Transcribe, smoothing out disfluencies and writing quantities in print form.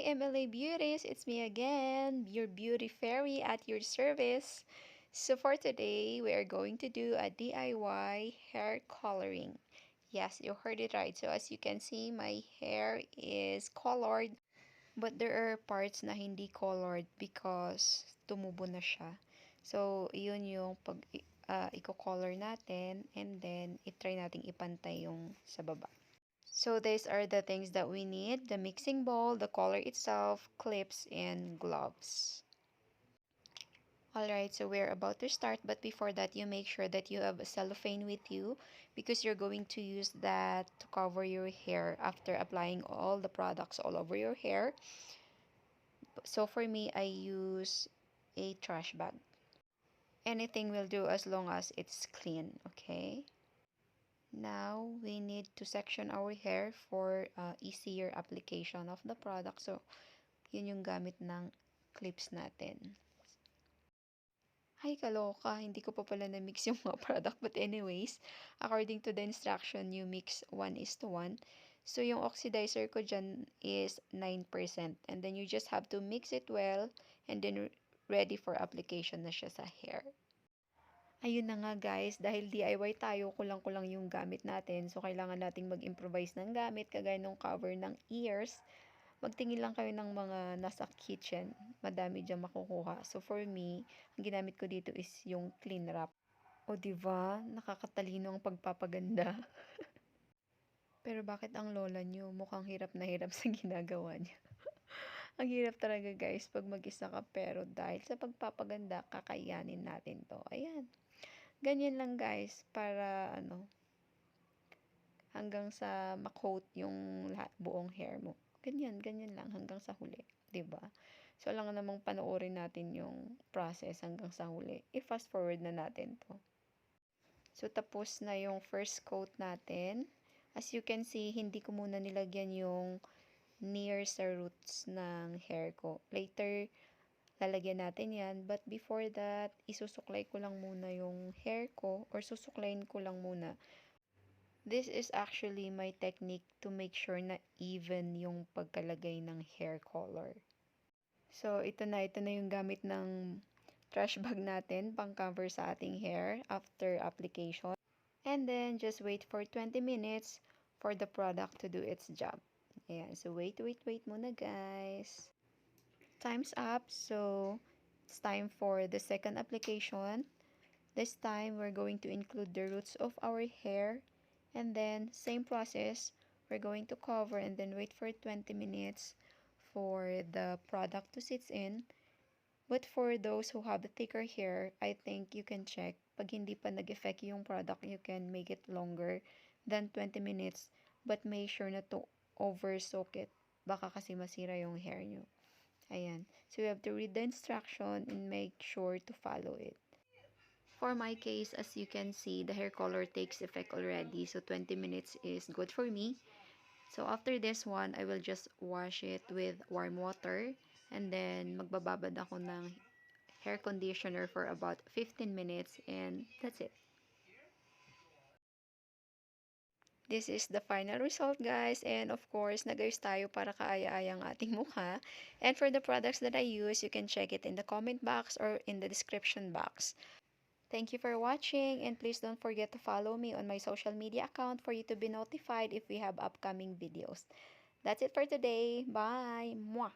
Hi, MLA Beauties. It's me again, your beauty fairy at your service. So for today, we are going to do a DIY hair coloring. Yes, you heard it right. So as you can see, my hair is colored, but there are parts na hindi colored because tumubo na siya. So, yun yung i-color natin and then i-try nating ipantay yung sa baba. So these are the things that we need: the mixing bowl, the color itself, clips, and gloves. Alright, so we're about to start, but before that, you make sure that you have a cellophane with you because you're going to use that to cover your hair after applying all the products all over your hair. So for me, I use a trash bag. Anything will do as long as it's clean, okay? Now, we need to section our hair for easier application of the product. So, yun yung gamit ng clips natin. Ay, kaloka. Hindi ko pa pala na-mix yung mga product. But anyways, according to the instruction, you mix 1:1. So, yung oxidizer ko dyan is 9%. And then, you just have to mix it well. And then, ready for application na siya sa hair. Ayun na nga guys, dahil DIY tayo, kulang-kulang yung gamit natin. So, kailangan nating mag-improvise ng gamit, kagaya ng cover ng ears. Magtingin lang kayo ng mga nasa kitchen. Madami dyan makukuha. So, for me, ang ginamit ko dito is yung clean wrap. O, diba? Nakakatalino ang pagpapaganda. Pero bakit ang lola nyo mukhang hirap na hirap sa ginagawa niya? Ang hirap talaga guys pag mag-isa ka, pero dahil sa pagpapaganda, kakayanin natin to. Ayan. Ganyan lang guys, para hanggang sa ma-coat yung buong hair mo. Ganyan lang hanggang sa huli, 'di ba? So lang namang panoorin natin yung process hanggang sa huli. I-fast forward na natin 'to. So tapos na yung first coat natin. As you can see, hindi ko muna nilagyan yung near sa roots ng hair ko. Later, lalagyan natin yan. But before that, isusuklay ko lang muna yung hair ko or susuklayin ko lang muna. This is actually my technique to make sure na even yung pagkalagay ng hair color. So, ito na yung gamit ng trash bag natin pang cover sa ating hair after application. And then, just wait for 20 minutes for the product to do its job. Ayan. So, wait muna guys. Time's up. So, it's time for the second application. This time, we're going to include the roots of our hair. And then, same process. We're going to cover and then wait for 20 minutes for the product to sit in. But for those who have thicker hair, I think you can check. Pag hindi pa nag-effect yung product, you can make it longer than 20 minutes. But make sure na to over-soak it. Baka kasi masira yung hair nyo. Ayan. So, you have to read the instruction and make sure to follow it. For my case, as you can see, the hair color takes effect already. So, 20 minutes is good for me. So, after this one, I will just wash it with warm water. And then, magbababad ako ng hair conditioner for about 15 minutes. And that's it. This is the final result, guys. And of course, nagayos tayo para kaaya-aya ang ating mukha. And for the products that I use, you can check it in the comment box or in the description box. Thank you for watching, and please don't forget to follow me on my social media account for you to be notified if we have upcoming videos. That's it for today. Bye! Mwah!